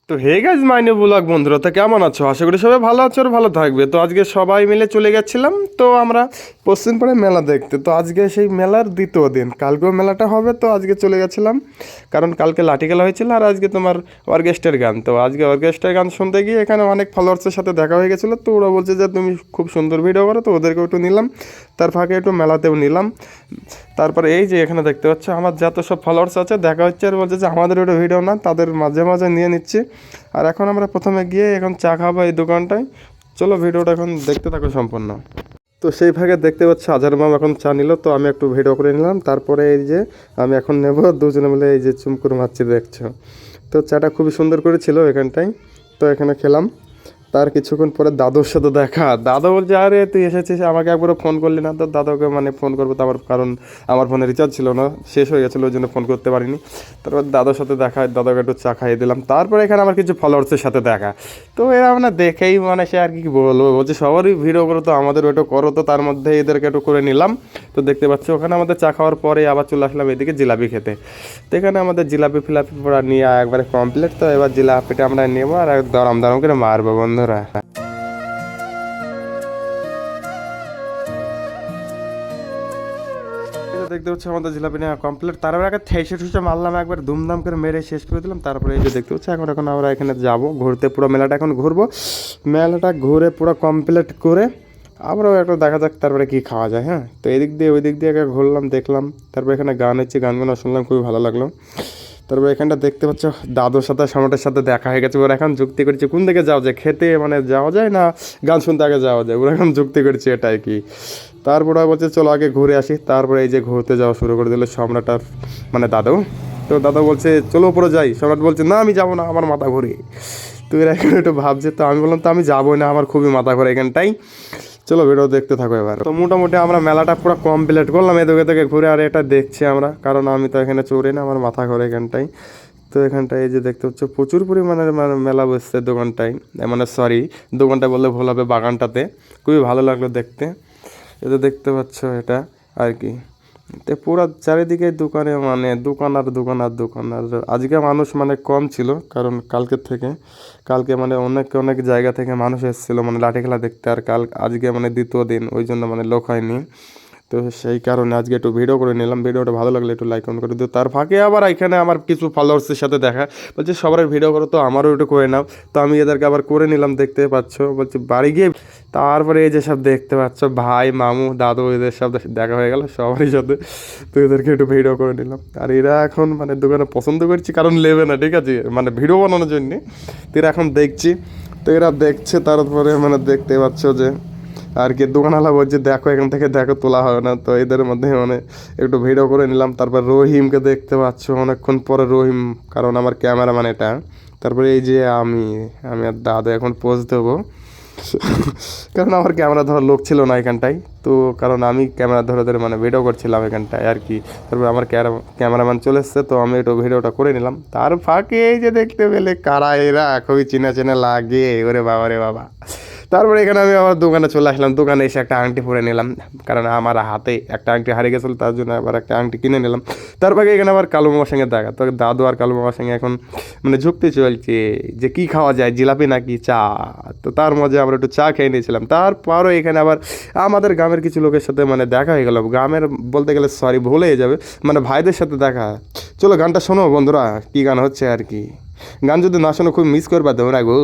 তো hey guys মাইনে blog বন্ধুরা, তো কেমন আছো? আশা করি সবাই ভালো আছো আর ভালো থাকবে। তো আজকে সবাই মিলে চলে গেছিলাম তো আমরা পশ্চিমপাড়ায় মেলা দেখতে। তো আজকে সেই মেলার দ্বিতীয় দিন, কালকেও মেলাটা হবে, তো আজকে চলে গেছিলাম কারণ কালকে লাঠি খেলা হয়েছিল আর আজকে তোমার অর্কেস্ট্রার গান। তো আজকে অর্কেস্ট্রার গান শুনতে গিয়ে এখানে অনেক ফলোয়ার্সের সাথে দেখা হয়ে গেছিলো। তো ওরা বলছে যে তুমি খুব সুন্দর ভিডিও করো, তো ওদেরকেও একটু নিলাম, তার ফাঁকে একটু মেলাতেও নিলাম। তারপরে এই যে এখানে দেখতে পাচ্ছ আমার যত সব ফলোয়ার্স আছে দেখা হচ্ছে আর বলছে যে আমাদের ওটা ভিডিও না, তাদের মাঝে মাঝে নিয়ে নিচ্ছি। আর এখন আমরা প্রথমে গিয়ে এখন চা খাবো এই দোকানটায়। চলো ভিডিওটা এখন দেখতে থাকো সম্পূর্ণ। তো সেই ভাগে দেখতে পাচ্ছি আজহার মাম এখন চা নিল, তো আমি একটু ভিডিও করে নিলাম। তারপরে এই যে আমি এখন নেব, দুজনে মিলে এই যে চুমকুর মারছি দেখছো। তো চাটা খুবই সুন্দর করেছিল এখানটায়, তো এখানে খেলাম। তার কিছুক্ষণ পরে দাদুর সাথে দেখা। দাদা বলছে আরে তুই এসেছিস, আমাকে একবারও ফোন করলি না। তো দাদাকে মানে ফোন করবো তো আমার, কারণ আমার ফোনে রিচার্জ ছিল না, শেষ হয়ে গেছিলো, ওই জন্য ফোন করতে পারিনি। তারপর দাদার সাথে দেখা, দাদাকে একটু চা খাইয়ে দিলাম। তারপরে এখানে আমার কিছু ফলোয়ার্সের সাথে দেখা। তো এরা মানে দেখেই মানে সে আর কি বলবো, বলছে সবারই ভিডিও করো, তো আমাদের ওইটা করো। তো তার মধ্যে এদেরকে একটু করে নিলাম। তো দেখতে পাচ্ছি ওখানে আমাদের চা খাওয়ার পরে আবার চলে আসলাম এদিকে জিলাপি খেতে। তো এখানে আমাদের জিলাপি ফিলাপি পুরো নিয়ে একবারে কমপ্লিট। তো এবার জিলাপিটা আমরা নেবো আর দরম দরম করে মারবো বন্ধুরা। দেখতে হচ্ছে আমাদের জিলাপি নেওয়া কমপ্লিট। তারপরে আগে ঠেসে ঠুসে মারলাম, একবার দুমদাম করে মেরে শেষ করে দিলাম। তারপরে এই যে দেখতে হচ্ছে এখন আমরা এখানে যাব ঘুরতে, পুরো মেলাটা এখন ঘুরবো। মেলাটা ঘুরে পুরো কমপ্লিট করে আমরাও একটু দেখা যাক তারপরে কী খাওয়া যায়। হ্যাঁ, তো এদিক দিয়ে ওই দিক দিয়ে আগে ঘুরলাম, দেখলাম। তারপরে এখানে গান হচ্ছে, গানগুলো শুনলাম, খুবই ভালো লাগলো। তারপরে এখানটা দেখতে পাচ্ছ দাদুর সাথে সামনের সাথে দেখা হয়ে গেছে। ওরা এখন যুক্তি করছে কোন দিকে যাওয়া যায়, খেতে মানে যাওয়া যায় না গান শুনতে আগে যাওয়া যায়, ওরা এখন যুক্তি করছে এটাই কি। তারপরে বলছে চলো আগে ঘুরে আসি। তারপরে এই যে ঘুরতে যাওয়া শুরু করে দিল সম্রাট আর মানে দাদু। তো দাদা বলছে চলো উপরে যাই, সম্রাট বলছে না আমি যাবো না, আমার মাথা ঘুরে। তো এরা এখন একটু ভাবছে, তো আমি বললাম তো আমি যাবোই না, আমার খুবই মাথা ঘুরে এখানটাই। চলো ভিডিও দেখতে থাকো এবার। তো মোটামুটি আমরা মেলাটা পুরো কমপ্লিট করলাম এদিকে থেকে ঘুরে, আর এটা দেখছি আমরা, কারণ আমি তো এখানে চড়ি না, আমার মাথা ঘরে এখানটাই। তো এখানটায় এই যে দেখতে হচ্ছে প্রচুর পরিমাণে মানে মেলা বসছে দোকানটায়, মানে সরি দোকানটা বললে ভুল হবে, বাগানটাতে খুবই ভালো লাগলো দেখতে। এটা দেখতে পাচ্ছ এটা আর কি। তো পুরো চারিদিকে দোকানে মানে দোকান আর দোকান আর দোকান। আর আজকে মানুষ মানে কম ছিল, কারণ কালকে মানে অনেক জায়গা থেকে মানুষ এসেছিলো মানে লাঠি খেলা দেখতে। আর আজকে মানে দ্বিতীয় দিন, ওই জন্য মানে লোক হয়নি। তো সেই কারণে আজকে একটু ভিডিও করে নিলাম। ভিডিওটা ভালো লাগলে একটু লাইক করে দিও। তার ফাঁকে আবার এখানে আমার কিছু ফলোয়ার্সের সাথে দেখা, বলছে সবার ভিডিও করো, তো আমারও একটু করে নাও। তো আমি এদেরকে আবার করে নিলাম, দেখতে পাচ্ছ। বলছি বাড়ি গিয়ে তারপরে এই যে সব দেখতে পাচ্ছ ভাই মামু দাদু এদের সব দেখা হয়ে গেল সবারই সাথে। তো এদেরকে একটু ভিডিও করে নিলাম। আর এরা এখন মানে দোকানে পছন্দ করছি, কারণ নেবে না, ঠিক আছে, মানে ভিডিও বানানোর জন্যে। তো এরা এখন দেখছি, তো এরা দেখছে। তারপরে মানে দেখতে পাচ্ছ যে আর কি দোকানওয়ালা বলছে দেখো এখান থেকে দেখো, তোলা হবে না। তো এদের মধ্যে মানে একটু ভিডিও করে নিলাম। তারপর রহিমকে দেখতে পাচ্ছ অনেকক্ষণ পরে, রহিম কারণ আমার ক্যামেরাম্যান এটা। তারপরে এই যে আমি আর দাদা এখন পোজ দেবো, কারণ আমার ক্যামেরা ধরার লোক ছিল না এখানটায়। তো কারণ আমি ক্যামেরা ধরে মানে ভিডিও করছিলাম এখানটায় আর কি। তারপরে আমার ক্যামেরাম্যান চলে এসছে, তো আমি একটু ভিডিওটা করে নিলাম। তার ফাঁকে এই যে দেখতে পেলে কারা এরা, খুবই চেনা লাগে, ওরে বাবা রে বাবা। তারপরে এখানে আমি আমার দোকানে চলে আসলাম। দোকানে এসে একটা আংটি পরে নিলাম, কারণ আমার হাতে একটা আংটি হারিয়ে গেছিলো, তার জন্য আবার একটা আংটি কিনে নিলাম। তারপরে এখানে আবার কালু মামার সঙ্গে দেখা। তো দাদু আর কালু মামার সঙ্গে এখন মানে যুক্তি চলছে যে কী খাওয়া যায়, জিলাপি নাকি চা। তো তার মধ্যে আমরা একটু চা খেয়ে নিয়েছিলাম। তারপরও এখানে আবার আমাদের গ্রামের কিছু লোকের সাথে মানে দেখা হয়ে গেল, গ্রামের বলতে গেলে সরি ভুলে যাবে, মানে ভাইদের সাথে দেখা। চলো গানটা শোনো বন্ধুরা, কী গান হচ্ছে আর কি। গান যদি না শোনো খুব মিস করবা তোমরা গো।